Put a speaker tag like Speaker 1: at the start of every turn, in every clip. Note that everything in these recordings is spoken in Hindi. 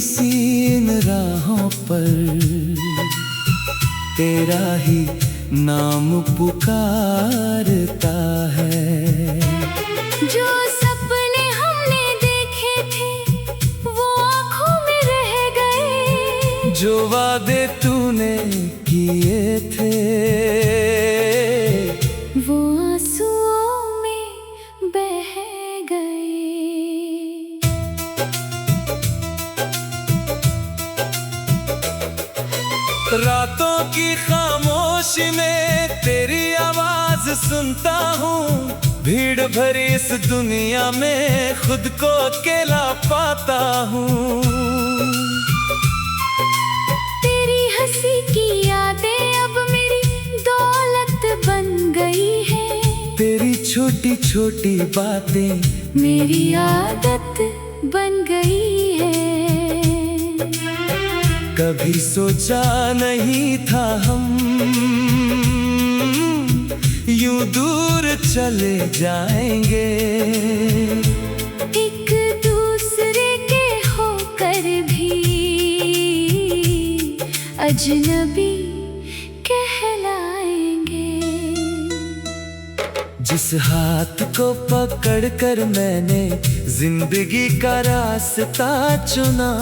Speaker 1: सी इन राहों पर तेरा ही नाम पुकारता है।
Speaker 2: जो सपने हमने देखे थे वो आँखों में रह गए,
Speaker 1: जो वादे तूने किए थे
Speaker 2: वो आंसुओं में बह गए।
Speaker 1: रातों की खामोशी में तेरी आवाज सुनता हूँ, भीड़ भरी इस दुनिया में खुद को अकेला पाता हूँ।
Speaker 2: तेरी हंसी की यादें अब मेरी दौलत बन गई है,
Speaker 1: तेरी छोटी छोटी बातें
Speaker 2: मेरी आदत बन गई है।
Speaker 1: कभी सोचा नहीं था हम यूं दूर चले जाएंगे,
Speaker 2: एक दूसरे के होकर भी अजनबी कहलाएंगे।
Speaker 1: जिस हाथ को पकड़कर मैंने जिंदगी का रास्ता चुना,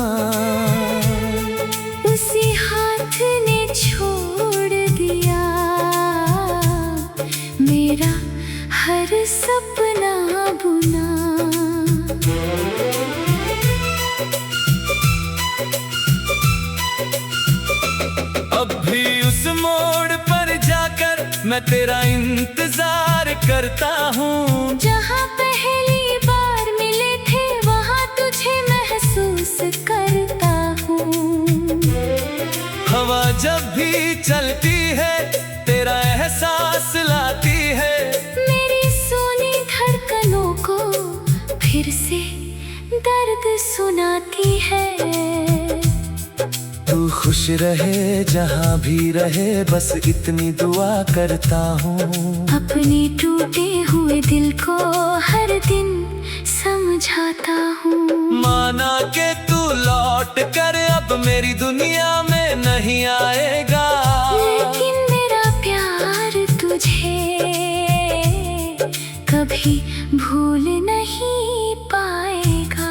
Speaker 2: उसी हाथ ने छोड़ दिया मेरा हर सपना बुना।
Speaker 1: अब भी उस मोड़ पर जाकर मैं तेरा इंतजार करता हूँ,
Speaker 2: जहाँ पहली बार मिले थे वहाँ तुझे महसूस करता हूँ।
Speaker 1: हवा जब भी चलती है तेरा एहसास लाती है,
Speaker 2: मेरी सोनी धड़कनों को फिर से दर्द सुनाती है।
Speaker 1: तू खुश रहे जहाँ भी रहे बस इतनी दुआ करता हूँ।
Speaker 2: अपने टूटे हुए दिल को हर दिन समझाता हूँ।
Speaker 1: माना के तू लौट कर अब मेरी दुनिया में नहीं आएगा,
Speaker 2: लेकिन मेरा प्यार तुझे कभी भूल नहीं पाएगा।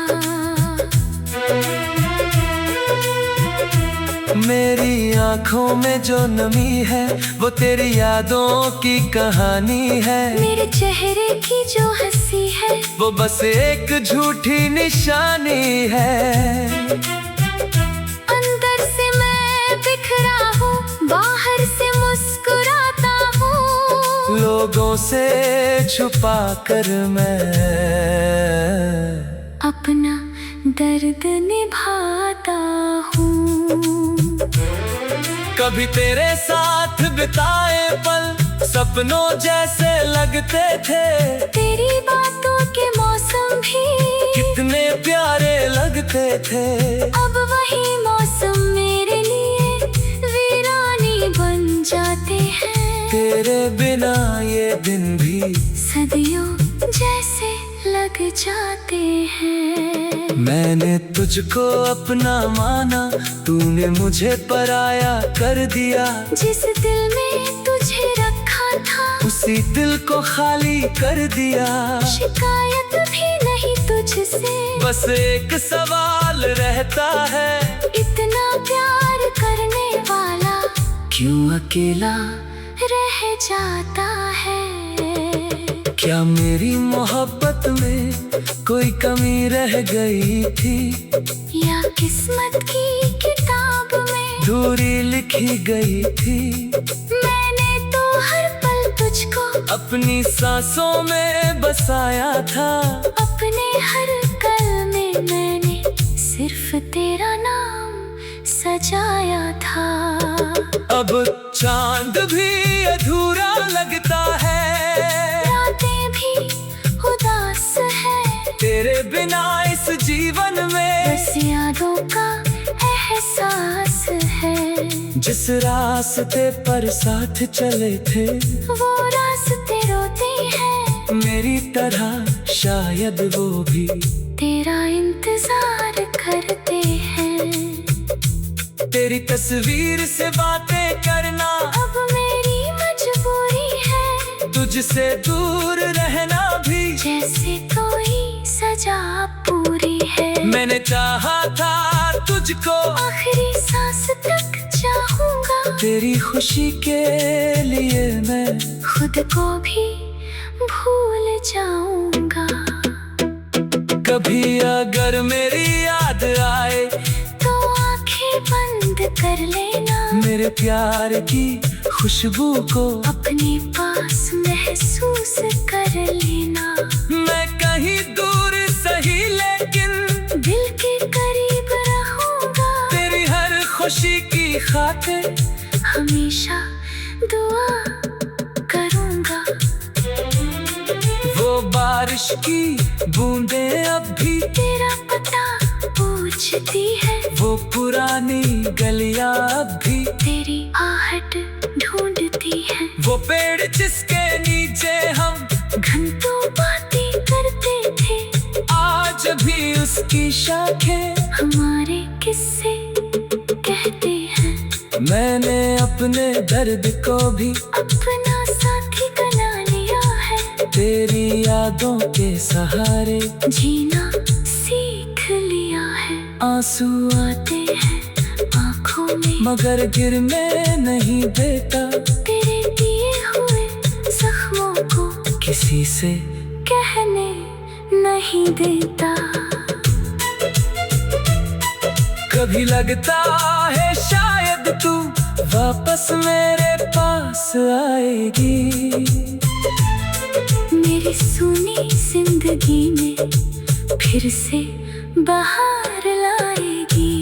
Speaker 1: मेरी आँखों में जो नमी है वो तेरी यादों की कहानी है,
Speaker 2: मेरे चेहरे की जो हंसी है
Speaker 1: वो बस एक झूठी निशानी है।
Speaker 2: अंदर से मैं बिखरा हूँ, बाहर से मुस्कुराता हूँ।
Speaker 1: लोगों से छुपा कर मैं
Speaker 2: अपना दर्द निभाता हूँ।
Speaker 1: कभी तेरे साथ बिताए पल सपनों जैसे लगते थे,
Speaker 2: तेरी बातों के मौसम भी
Speaker 1: कितने प्यारे लगते थे।
Speaker 2: अब वही मौसम मेरे लिए वीरानी बन जाते हैं।
Speaker 1: तेरे बिना ये दिन भी
Speaker 2: सदियों जैसे लग जाते हैं।
Speaker 1: मैंने तुझको अपना माना, तूने मुझे पराया कर दिया।
Speaker 2: जिस दिल में तुझे रखा था
Speaker 1: उसी दिल को खाली कर दिया।
Speaker 2: शिकायत भी नहीं तुझसे,
Speaker 1: बस एक सवाल रहता है,
Speaker 2: इतना प्यार करने वाला
Speaker 1: क्यों अकेला
Speaker 2: रह जाता है।
Speaker 1: क्या मेरी मोहब्बत में कोई कमी रह गई थी,
Speaker 2: या किस्मत की किताब में
Speaker 1: दूरी लिखी गई थी।
Speaker 2: मैंने तो हर पल तुझको
Speaker 1: अपनी सांसों में बसाया था,
Speaker 2: अपने हर कल में मैंने सिर्फ तेरा नाम सजाया था।
Speaker 1: अब चांद भी अधूरा लगता है,
Speaker 2: रातें भी उदास है,
Speaker 1: तेरे बिना इस जीवन में
Speaker 2: बस यादों का एहसास है।
Speaker 1: जिस रास्ते पर साथ चले थे
Speaker 2: वो रास्ते रोते हैं,
Speaker 1: मेरी तरह शायद वो भी
Speaker 2: तेरा इंतजार करते हैं।
Speaker 1: तेरी तस्वीर से बातें करना
Speaker 2: अब मेरी मजबूरी है,
Speaker 1: तुझसे दूर रहना भी
Speaker 2: जैसे कोई सजा पूरी है।
Speaker 1: मैंने चाहा था तुझको,
Speaker 2: आखिरी सांस तक चाहूंगा,
Speaker 1: तेरी खुशी के लिए मैं
Speaker 2: खुद को भी भूल जाऊंगा।
Speaker 1: कभी अगर मेरी याद आए
Speaker 2: तो आंखें बंद कर लेना,
Speaker 1: मेरे प्यार की खुशबू को
Speaker 2: अपने पास महसूस कर लेना।
Speaker 1: मैं कहीं दूर सही लेकिन
Speaker 2: दिल के करीब रहूंगा,
Speaker 1: तेरी हर खुशी की खातिर
Speaker 2: हमेशा दुआ करूंगा।
Speaker 1: वो बारिश की बूंदें अब भी
Speaker 2: तेरा पता पूछती है,
Speaker 1: वो पुरानी गलियां अब भी
Speaker 2: तेरी आहट ढूंढती है।
Speaker 1: वो पेड़ जिसके नीचे हम
Speaker 2: घंटों बातें करते थे,
Speaker 1: आज भी उसकी शाखें
Speaker 2: हमारे किस्से कहते हैं।
Speaker 1: मैंने अपने दर्द को भी
Speaker 2: अपना साथी बना लिया है,
Speaker 1: तेरी यादों के सहारे
Speaker 2: जीना सीख लिया है।
Speaker 1: आंसू
Speaker 2: आते हैं आँखों में,
Speaker 1: मगर गिरने नहीं देता,
Speaker 2: तेरे दिए हुए जख्मों को
Speaker 1: किसी से
Speaker 2: कहने नहीं देता।
Speaker 1: कभी लगता है शायद तू वापस मेरे पास आएगी,
Speaker 2: मेरी सुनी जिंदगी में फिर से बाहर लाएगी।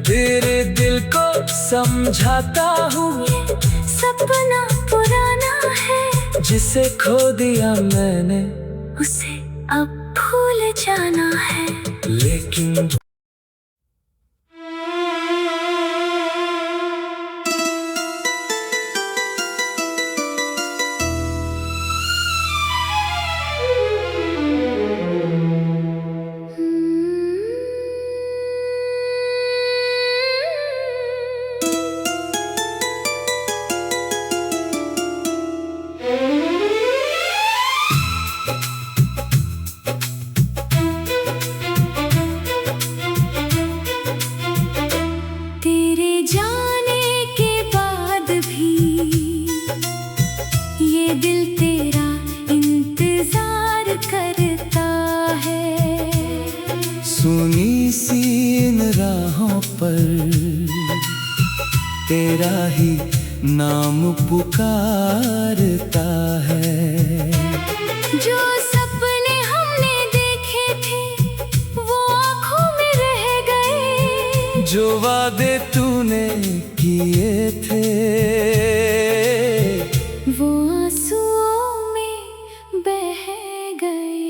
Speaker 1: तेरे दिल को समझाता हूँ,
Speaker 2: ये सपना पुराना है,
Speaker 1: जिसे खो दिया मैंने
Speaker 2: उसे अब भूल जाना है।
Speaker 1: लेकिन
Speaker 2: तेरे जाने के बाद भी ये दिल तेरा इंतजार करता है।
Speaker 1: सुनी सी इन राहों पर तेरा ही नाम पुकारता है।
Speaker 2: जो सपने हमने देखे थे वो आँखों में रह गए,
Speaker 1: जो वादे तूने किए थे
Speaker 2: वो आंसुओं में बह गए।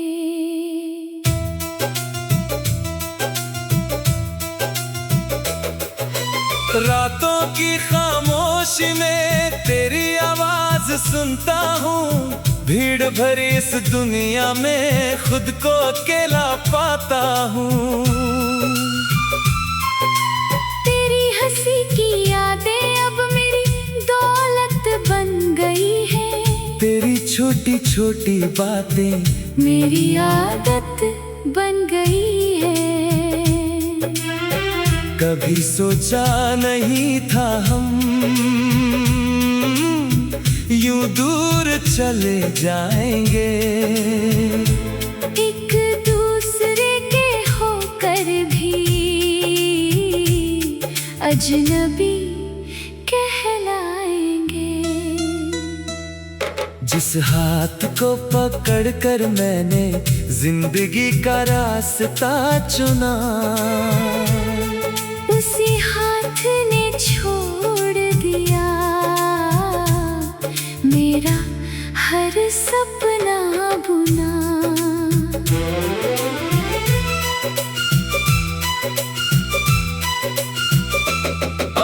Speaker 1: रातों की खामोशी में तेरी आवाज सुनता हूँ, भीड़ भरी इस दुनिया में खुद को अकेला पाता हूँ।
Speaker 2: तेरी हंसी की यादें अब मेरी दौलत बन गई है,
Speaker 1: तेरी छोटी छोटी बातें
Speaker 2: मेरी आदत बन गई है।
Speaker 1: कभी सोचा नहीं था हम यूं दूर चले जाएंगे,
Speaker 2: एक दूसरे के होकर भी अजनबी कहलाएंगे।
Speaker 1: जिस हाथ को पकड़कर मैंने जिंदगी का रास्ता चुना,
Speaker 2: उसी हाथ ने छोड़ दिया मेरा हर सपना बुना।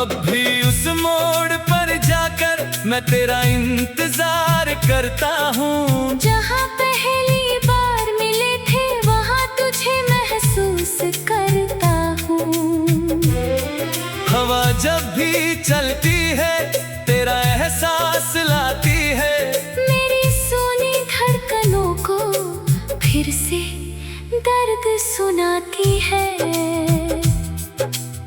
Speaker 1: अब भी उस मोड़ पर जाकर मैं तेरा इंतजार करता हूँ,
Speaker 2: जहाँ पहली बार मिले थे वहाँ तुझे महसूस करता हूँ।
Speaker 1: चलती है, तेरा एहसास लाती है।
Speaker 2: मेरी सोनी धड़कनों को फिर से दर्द सुनाती है।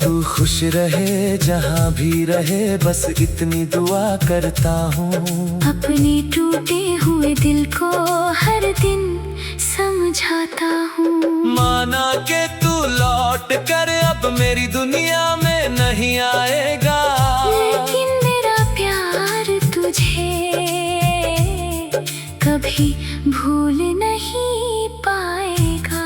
Speaker 1: तू खुश रहे जहाँ भी रहे, बस इतनी दुआ करता हूँ।
Speaker 2: अपने टूटे हुए दिल को हर दिन समझाता हूँ।
Speaker 1: माना के तू लौट कर अब मेरी दुनिया में नहीं आएगा,
Speaker 2: लेकिन मेरा प्यार तुझे कभी भूल नहीं पाएगा।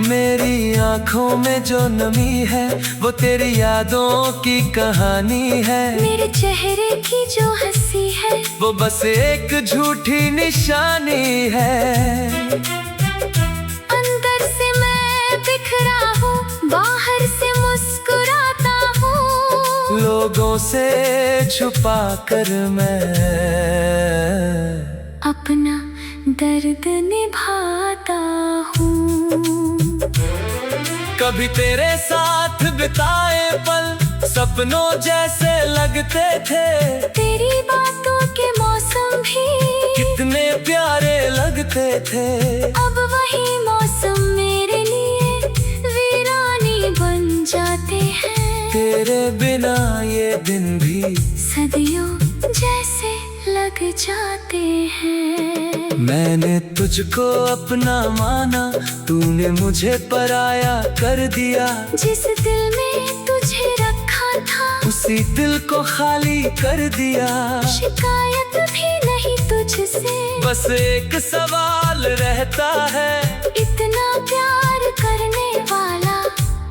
Speaker 1: मेरी आँखों में जो नमी है वो तेरी यादों की कहानी है।
Speaker 2: मेरे चेहरे की जो हंसी है
Speaker 1: वो बस एक झूठी निशानी है।
Speaker 2: अंदर से मैं बिखरा हूँ, बाहर से मुस्कुराता हूँ।
Speaker 1: लोगों से छुपा कर मैं
Speaker 2: अपना दर्द निभाता हूँ।
Speaker 1: कभी तेरे साथ बिताए पल सपनों जैसे लगते थे।
Speaker 2: तेरी बातों के मौसम भी
Speaker 1: कितने प्यारे लगते थे।
Speaker 2: अब वही मौसम मेरे लिए वीरानी बन जाते हैं।
Speaker 1: तेरे बिना ये दिन भी
Speaker 2: सदियों जैसे लग जाते हैं।
Speaker 1: मैंने तुझको अपना माना, तूने मुझे पराया कर दिया।
Speaker 2: जिस दिल में तुझे रखा था
Speaker 1: उसी दिल को खाली कर दिया।
Speaker 2: शिकायत भी नहीं तुझसे,
Speaker 1: बस एक सवाल रहता है,
Speaker 2: इतना प्यार करने वाला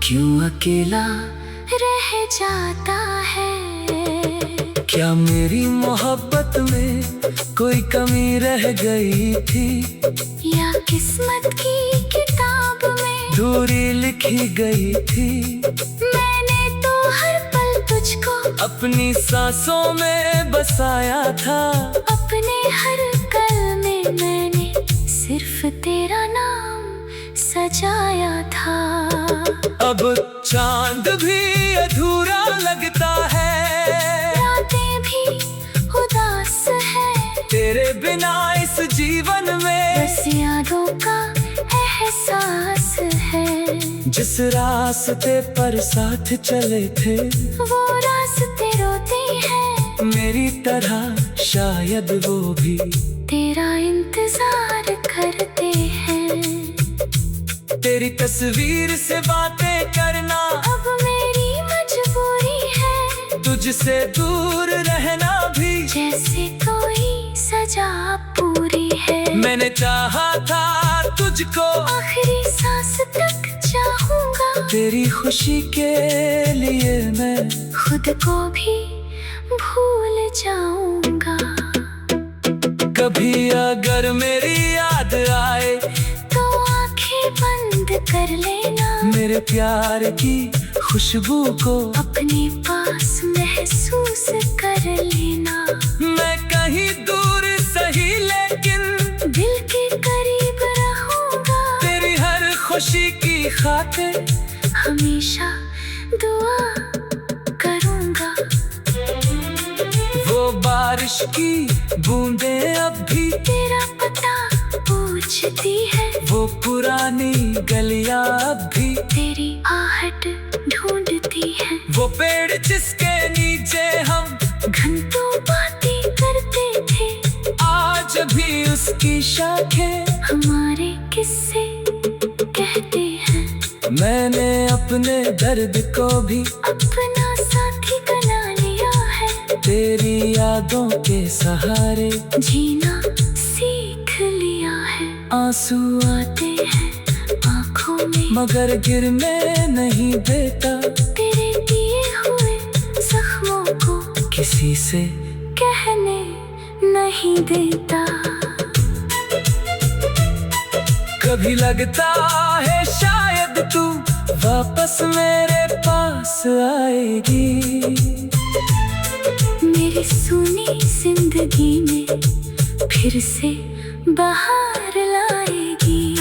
Speaker 1: क्यों अकेला
Speaker 2: रह जाता है।
Speaker 1: क्या मेरी मोहब्बत में कोई कमी रह गई थी,
Speaker 2: या किस्मत की किताब में
Speaker 1: दूरी लिखी गई थी।
Speaker 2: मैंने तो हर पल तुझको
Speaker 1: अपनी सांसों में बसाया था।
Speaker 2: अपने हर कल में मैंने सिर्फ तेरा नाम सजाया था।
Speaker 1: अब चांद भी अधूरा लगता है,
Speaker 2: रातें भी उदास है।
Speaker 1: तेरे बिना इस जीवन में
Speaker 2: बस यादों का एहसास है।
Speaker 1: जिस रास्ते पर साथ चले थे
Speaker 2: वो रास्ते रोते हैं,
Speaker 1: मेरी तरह शायद वो भी
Speaker 2: तेरा इंतजार करते हैं।
Speaker 1: तेरी तस्वीर से बातें करना
Speaker 2: अब मेरी मजबूरी है,
Speaker 1: तुझसे दूर रहना भी
Speaker 2: जैसे कोई सजा पूरी है।
Speaker 1: मैंने चाहा था तुझको,
Speaker 2: आखिरी सांस तक चाहूंगा।
Speaker 1: तेरी खुशी के लिए मैं
Speaker 2: खुद को भी भूल जाऊंगा।
Speaker 1: कभी अगर मेरी याद आए
Speaker 2: तो आंखें बंद कर लेना।
Speaker 1: मेरे प्यार की खुशबू को
Speaker 2: अपने पास महसूस कर लेना।
Speaker 1: मैं कहीं दूर सही लेकिन
Speaker 2: दिल के करीब रहूंगा।
Speaker 1: तेरी हर खुशी की खातिर
Speaker 2: हमेशा दुआ करूंगा।
Speaker 1: वो बारिश की बूंदें अब भी
Speaker 2: तेरा पता पूछती है,
Speaker 1: वो पुरानी गलियां अब भी
Speaker 2: तेरी आहट ढूंढती है।
Speaker 1: वो पेड़ जिसके नीचे हम
Speaker 2: घंटों बातें करते थे,
Speaker 1: आज भी उसकी शाखें
Speaker 2: हमारे किस्से कहते हैं।
Speaker 1: मैंने अपने दर्द को भी
Speaker 2: अपना साथी बना लिया है,
Speaker 1: तेरी यादों के सहारे
Speaker 2: जीना सीख लिया है।
Speaker 1: आंसू
Speaker 2: आते हैं आँखों में,
Speaker 1: मगर गिरने नहीं देता।
Speaker 2: तेरे दिए हुए जख्मों को
Speaker 1: किसी से
Speaker 2: कहने नहीं देता।
Speaker 1: कभी लगता है शायद तू वापस मेरे पास आएगी,
Speaker 2: मेरी सुनी जिंदगी में फिर से बहार लाएगी।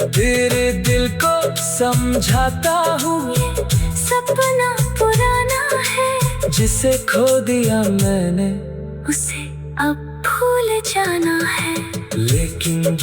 Speaker 1: तेरे दिल को समझाता हूँ
Speaker 2: ये सपना पुराना है,
Speaker 1: जिसे खो दिया मैंने,
Speaker 2: उसे अब भूल जाना है।
Speaker 1: लेकिन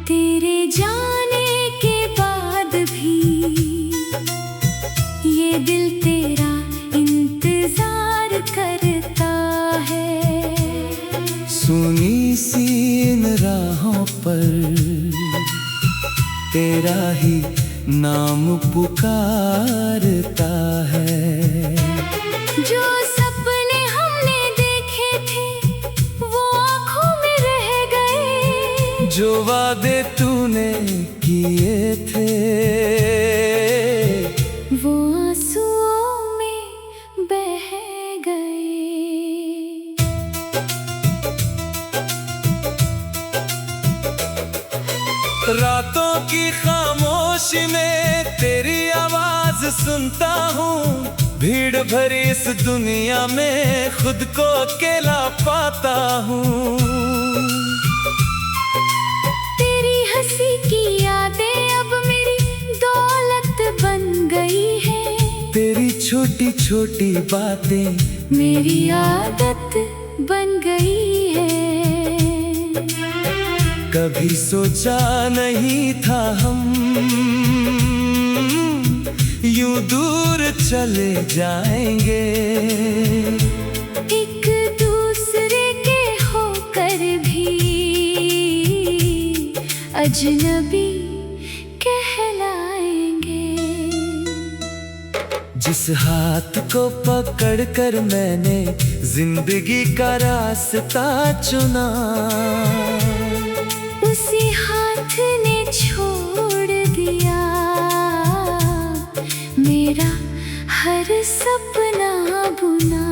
Speaker 2: तेरे जाने के बाद भी ये दिल तेरा इंतजार करता है।
Speaker 1: सुनी सी इन राहों पर तेरा ही नाम पुकारता है।
Speaker 2: जो सपने हमने देखे थे वो आँखों में रह गए,
Speaker 1: जो वादे तूने किए थे
Speaker 2: वो आंसुओं में बह गए।
Speaker 1: रातों की खामोशी में तेरी आवाज सुनता हूँ, भीड़ भरी इस दुनिया में खुद को अकेला पाता हूँ।
Speaker 2: तेरी हंसी की यादें अब मेरी दौलत बन गई है,
Speaker 1: तेरी छोटी छोटी बातें
Speaker 2: मेरी आदत बन गई है।
Speaker 1: कभी सोचा नहीं था हम यूं दूर चले जाएंगे,
Speaker 2: एक दूसरे के होकर भी अजनबी कहलाएंगे।
Speaker 1: जिस हाथ को पकड़कर मैंने जिंदगी का रास्ता चुना,
Speaker 2: उसी हाथ ने छोड़ दिया मेरा हर सपना बुना।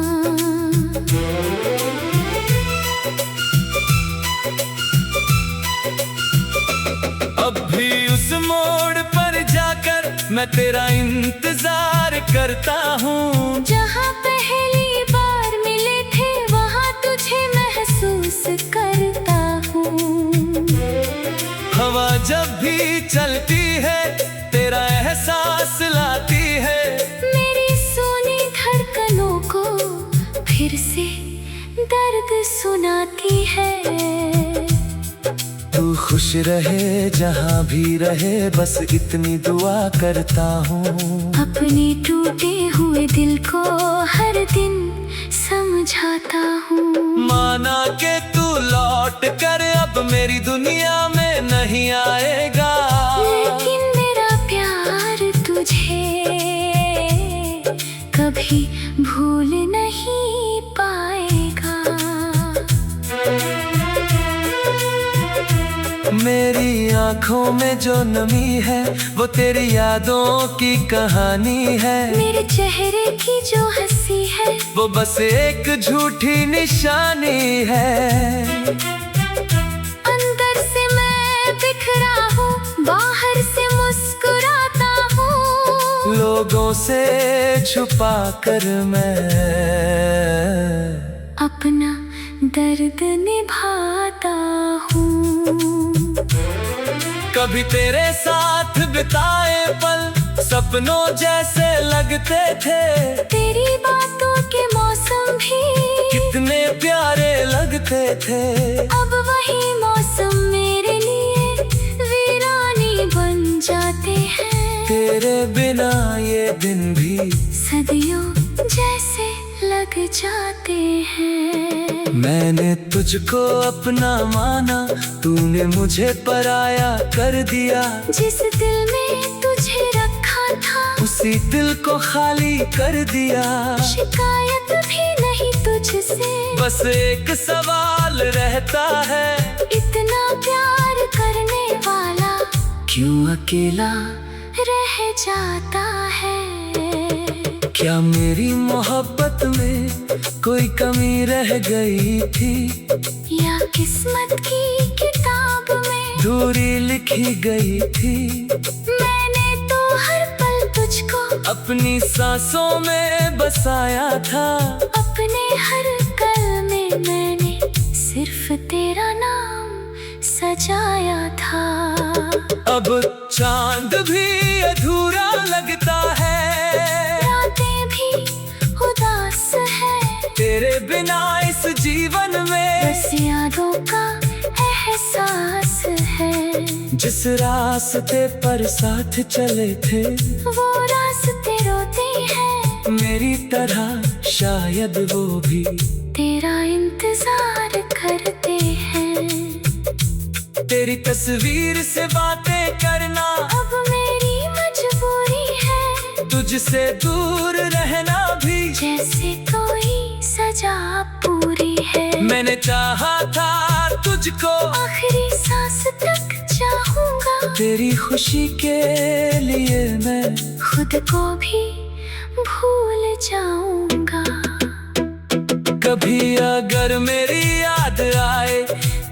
Speaker 1: अब भी उस मोड़ पर जाकर मैं तेरा इंतजार करता हूँ।
Speaker 2: जहाँ पहली बार मिले थे वहाँ तुझे महसूस करता हूँ।
Speaker 1: हवा जब भी चलती है तेरा एहसास लाती है,
Speaker 2: मेरी सोनी धड़कनों को फिर से दर्द सुनाती है।
Speaker 1: तू खुश रहे जहाँ भी रहे, बस इतनी दुआ करता हूँ।
Speaker 2: अपने टूटे हुए दिल को हर दिन समझाता हूँ।
Speaker 1: माना के तू लौट कर अब मेरी दुनिया में नहीं आएगा,
Speaker 2: लेकिन मेरा प्यार तुझे कभी भूल नहीं पाएगा।
Speaker 1: मेरी आंखों में जो नमी है वो तेरी यादों की कहानी है,
Speaker 2: मेरे चेहरे की जो हंसी है
Speaker 1: वो बस एक झूठी निशानी है।
Speaker 2: अंदर से मैं बिखरा हूँ, बाहर से मुस्कुराता हूँ।
Speaker 1: लोगों से छुपा कर मैं
Speaker 2: अपना दर्द निभाता हूँ।
Speaker 1: कभी तेरे साथ बिताए पल सपनों जैसे लगते थे,
Speaker 2: तेरी बातों के मौसम भी
Speaker 1: कितने प्यारे लगते थे।
Speaker 2: अब वही मौसम मेरे लिए वीरानी बन जाते हैं।
Speaker 1: तेरे बिना ये दिन भी
Speaker 2: सदियों जैसे लग जाते हैं।
Speaker 1: मैंने तुझको अपना माना, तूने मुझे पराया कर दिया।
Speaker 2: जिस दिल में तुझे रखा था
Speaker 1: उसी दिल को खाली कर दिया।
Speaker 2: शिकायत भी नहीं तुझसे,
Speaker 1: बस एक सवाल रहता है,
Speaker 2: इतना प्यार करने वाला अकेला रह जाता है।
Speaker 1: क्या मेरी मोहब्बत में कोई कमी रह गई थी,
Speaker 2: या किस्मत की किताब में
Speaker 1: दूरी लिखी गई थी।
Speaker 2: मैंने तो हर पल तुझको
Speaker 1: अपनी सांसों में बसाया था,
Speaker 2: अपने हर कल में मैंने सिर्फ तेरा नाम सजाया था।
Speaker 1: अब चांद भी अधूरा लगता है,
Speaker 2: रातें भी उदास है,
Speaker 1: तेरे बिना इस जीवन में
Speaker 2: बस यादों का एहसास है।
Speaker 1: जिस रास्ते पर साथ चले थे
Speaker 2: वो रास्ते रोते हैं,
Speaker 1: मेरी तरह शायद वो भी
Speaker 2: तेरा इंतजार करते हैं।
Speaker 1: तेरी तस्वीर से बातें करना
Speaker 2: अब मेरी मजबूरी है,
Speaker 1: तुझसे दूर रहना भी
Speaker 2: जैसे कोई सजा पूरी है।
Speaker 1: मैंने चाहा था तुझको,
Speaker 2: आखिरी सांस तक चाहूंगा,
Speaker 1: तेरी खुशी के लिए मैं
Speaker 2: खुद को भी भूल जाऊंगा।
Speaker 1: कभी अगर मेरी याद आए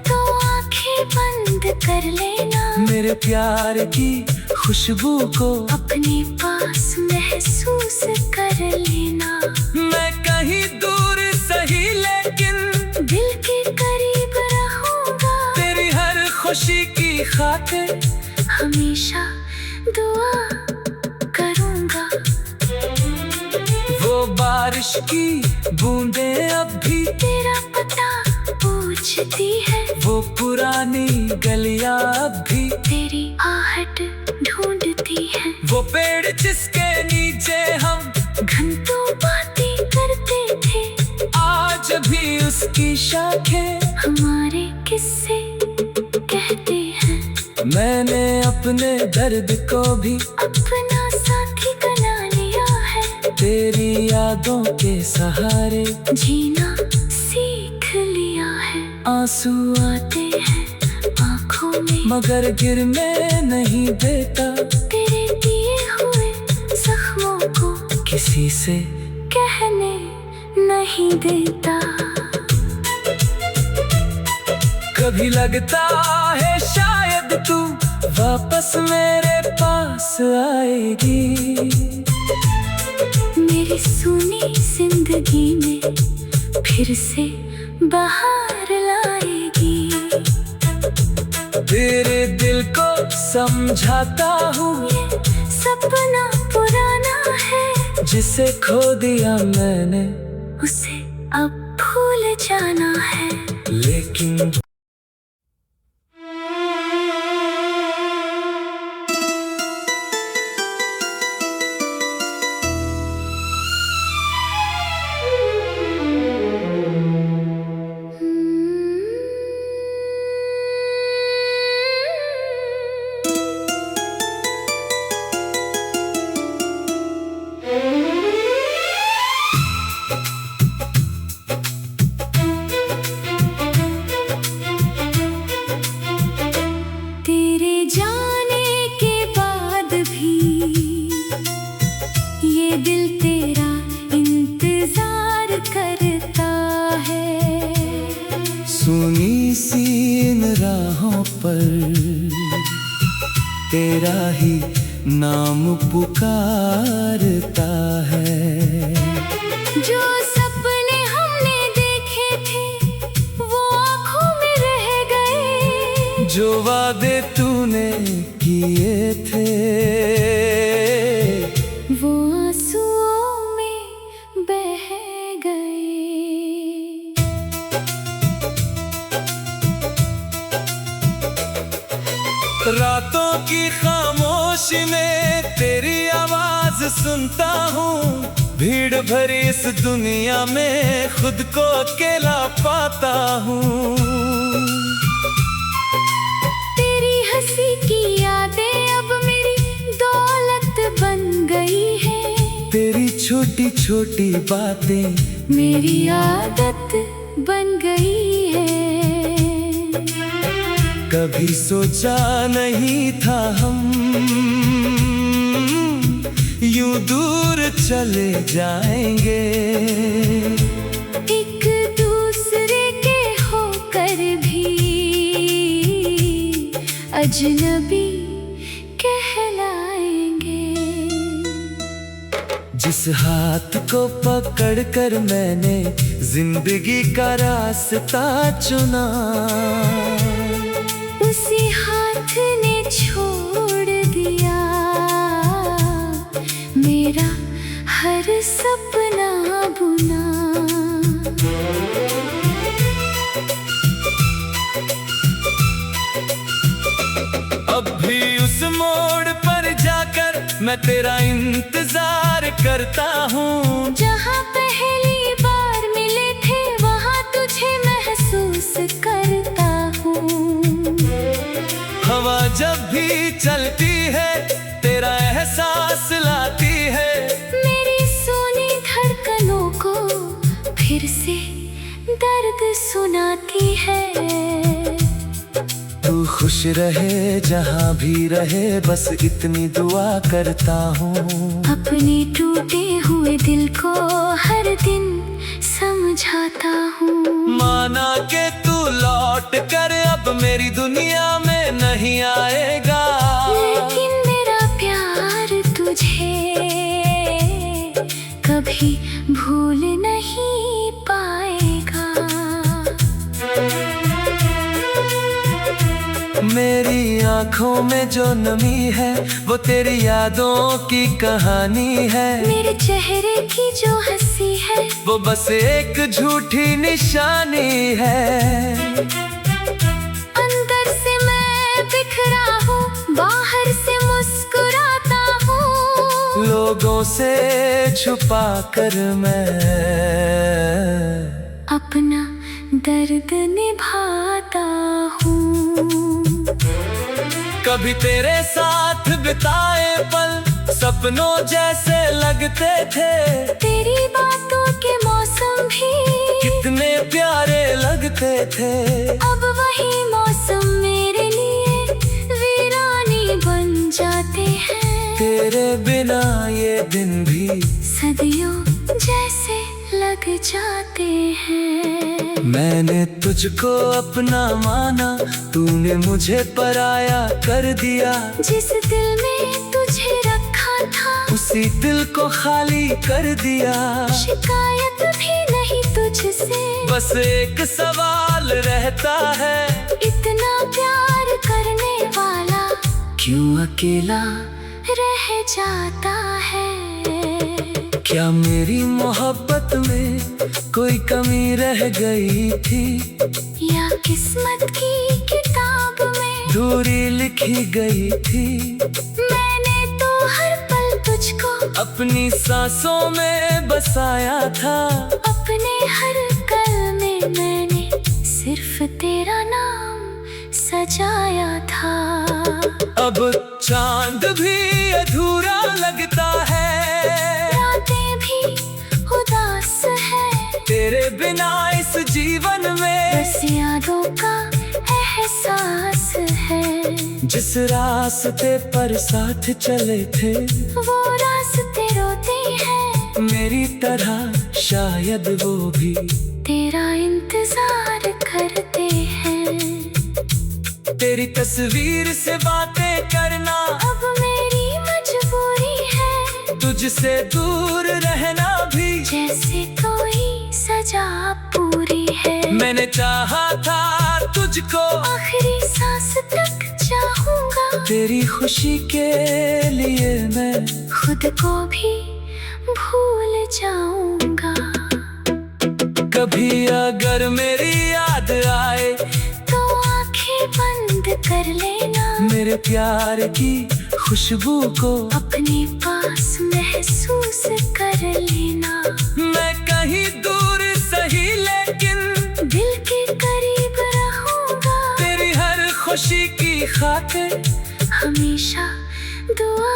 Speaker 2: तो आंखें बंद कर लेना,
Speaker 1: मेरे प्यार की खुशबू को
Speaker 2: अपने पास महसूस कर लेना।
Speaker 1: मैं कहीं दूर सही लेकिन
Speaker 2: दिल के करीब रहूंगा,
Speaker 1: तेरी हर खुशी की खातिर
Speaker 2: हमेशा दुआ करूंगा।
Speaker 1: वो बारिश की बूंदें अब भी
Speaker 2: तेरा पता पूछती है,
Speaker 1: वो पुरानी गलियां अब भी
Speaker 2: तेरी आहट ढूंढती है।
Speaker 1: वो पेड़ जिसके नीचे हम
Speaker 2: घंटों बातें करते थे,
Speaker 1: आज भी उसकी शाखें
Speaker 2: हमारे किस्से कहते हैं।
Speaker 1: मैंने अपने दर्द को भी
Speaker 2: अपना साथी बना लिया है,
Speaker 1: तेरी यादों के सहारे
Speaker 2: जीना सीख लिया है।
Speaker 1: आंसू
Speaker 2: आते हैं आँखों में,
Speaker 1: मगर गिरने नहीं देता,
Speaker 2: तेरे दिए हुए जख्मों को
Speaker 1: किसी से
Speaker 2: कहने नहीं देता।
Speaker 1: कभी लगता है शायद तू वापस मेरे पास आएगी,
Speaker 2: मेरी सुनी जिंदगी में फिर से बाहर लाएगी।
Speaker 1: तेरे दिल को समझाता हूँ,
Speaker 2: ये सपना पुराना है,
Speaker 1: जिसे खो दिया मैंने
Speaker 2: उसे अब भूल जाना है।
Speaker 1: लेकिन
Speaker 2: तेरे जाने के बाद भी ये दिल तेरा इंतजार करता है।
Speaker 1: सुनी सी इन राहों पर तेरा ही नाम पुकारता है।
Speaker 2: जो सपने हमने देखे थे वो आँखों में रह गए,
Speaker 1: जो वादे तूने किए थे
Speaker 2: वो आंसुओं में बह गए।
Speaker 1: रातों की खामोशी में तेरी आवाज सुनता हूँ, भीड़ भरी इस दुनिया में खुद को अकेला पाता हूँ।
Speaker 2: तेरी हंसी की यादें अब मेरी दौलत बन गई है,
Speaker 1: तेरी छोटी छोटी बातें
Speaker 2: मेरी आदत बन गई है।
Speaker 1: कभी सोचा नहीं था हम यूं दूर चले जाएंगे।
Speaker 2: एक दूसरे के होकर भी अजनबी कहलाएंगे।
Speaker 1: जिस हाथ को पकड़कर मैंने जिंदगी का रास्ता चुना,
Speaker 2: उसी हाथ ने छोड़ दिया मेरा हर सपना बुना।
Speaker 1: अब भी उस मोड़ पर जाकर मैं तेरा इंतजार करता हूँ।
Speaker 2: जहाँ पहली बार मिले थे वहाँ तुझे महसूस करता हूँ।
Speaker 1: हवा जब भी चलती है तेरा एहसास लाती है।
Speaker 2: मेरी सोनी धड़कनों को फिर से दर्द सुनाती है।
Speaker 1: तू खुश रहे जहाँ भी रहे, बस इतनी दुआ करता हूँ।
Speaker 2: अपने टूटे हुए दिल को हर दिन समझाता हूँ।
Speaker 1: माना के तू लौट कर अब मेरी दुनिया में नहीं आएगा,
Speaker 2: लेकिन मेरा प्यार तुझे कभी भूल नहीं पाएगा।
Speaker 1: मेरी आँखों में जो नमी है वो तेरी यादों की कहानी है।
Speaker 2: मेरे चेहरे की जो हंसी है
Speaker 1: वो बस एक झूठी निशानी है।
Speaker 2: अंदर से मैं बिखरा हूँ, बाहर से मुस्कुराता हूँ।
Speaker 1: लोगों से छुपा कर मैं
Speaker 2: अपना दर्द निभाता हूँ।
Speaker 1: कभी तेरे साथ बिताए पल सपनों जैसे लगते थे।
Speaker 2: तेरी बातों के मौसम भी
Speaker 1: कितने प्यारे लगते थे।
Speaker 2: अब वही मौसम मेरे लिए वीरानी बन जाते हैं।
Speaker 1: तेरे बिना ये दिन भी
Speaker 2: सदियों जैसे लग जाते हैं।
Speaker 1: मैंने तुझको अपना माना, तूने मुझे पराया कर दिया।
Speaker 2: जिस दिल में तुझे रखा था
Speaker 1: उसी दिल को खाली कर दिया।
Speaker 2: शिकायत भी नहीं तुझसे,
Speaker 1: बस एक सवाल रहता है,
Speaker 2: इतना प्यार करने वाला
Speaker 1: क्यों अकेला
Speaker 2: रह जाता है।
Speaker 1: क्या मेरी मोहब्बत में कोई कमी रह गई थी,
Speaker 2: या किस्मत की किताब में
Speaker 1: दूरी लिखी गई थी।
Speaker 2: मैंने तो हर पल तुझको
Speaker 1: अपनी सांसों में बसाया था।
Speaker 2: अपने हर कल में मैंने सिर्फ तेरा नाम सजाया था।
Speaker 1: अब चांद भी अधूरा लगता है,
Speaker 2: रातें भी उदास है।
Speaker 1: तेरे बिना इस जीवन में
Speaker 2: बस यादों का एहसास है।
Speaker 1: जिस रास्ते पर साथ चले थे
Speaker 2: वो रास्ते रोते हैं,
Speaker 1: मेरी तरह शायद वो भी
Speaker 2: तेरा इंतजार करते हैं।
Speaker 1: तेरी तस्वीर से बातें करना
Speaker 2: अब मेरी मजबूरी है,
Speaker 1: तुझसे दूर रहना भी
Speaker 2: जैसे कोई सजा पूरी है।
Speaker 1: मैंने चाहा था तुझको,
Speaker 2: आखिरी सांस तक चाहूंगा।
Speaker 1: तेरी खुशी के लिए मैं
Speaker 2: खुद को भी भूल जाऊंगा।
Speaker 1: कभी अगर मेरी याद आए
Speaker 2: तो आंखें बंद कर लेना।
Speaker 1: मेरे प्यार की खुशबू को
Speaker 2: अपने पास महसूस कर लेना।
Speaker 1: मैं कहीं दूर सही लेकिन
Speaker 2: दिल के करीब रहूंगा।
Speaker 1: तेरी हर खुशी की खातिर
Speaker 2: हमेशा दुआ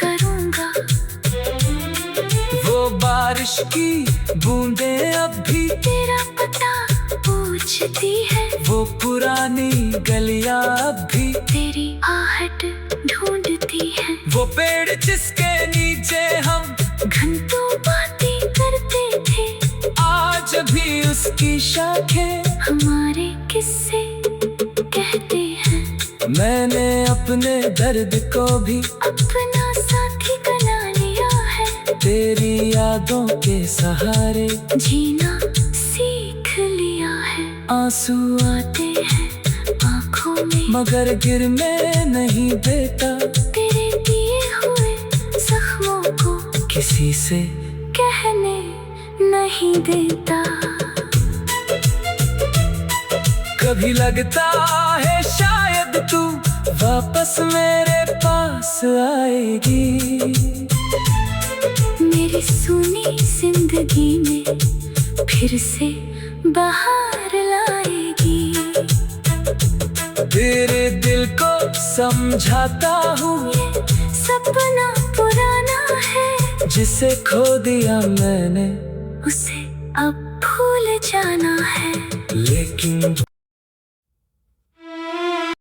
Speaker 2: करूंगा।
Speaker 1: वो बारिश की बूंदें अब भी
Speaker 2: तेरा पता पूछती है।
Speaker 1: वो पुरानी गलियां अब भी
Speaker 2: तेरी आहट ढूंढती है।
Speaker 1: वो पेड़ जिसके नीचे हम
Speaker 2: घंटों बातें करते थे।
Speaker 1: आज भी उसकी शाखें
Speaker 2: हमारे किस्से कहते हैं।
Speaker 1: मैंने अपने दर्द को भी
Speaker 2: अपना साथी बना लिया है।
Speaker 1: तेरी यादों के सहारे
Speaker 2: जीना सीख लिया है।
Speaker 1: आंसू
Speaker 2: आते हैं आँखों में,
Speaker 1: मगर गिरने नहीं देता।
Speaker 2: तेरे दिए हुए जख्मों को
Speaker 1: किसी से
Speaker 2: कहने नहीं देता।
Speaker 1: कभी लगता है शायद तू वापस मेरे पास आएगी।
Speaker 2: मेरी सुनी जिंदगी में फिर से बाहर लाएगी।
Speaker 1: तेरे दिल को समझाता हूँ
Speaker 2: ये सपना पुराना है।
Speaker 1: जिसे खो दिया मैंने
Speaker 2: उसे अब भूल जाना है।
Speaker 1: लेकिन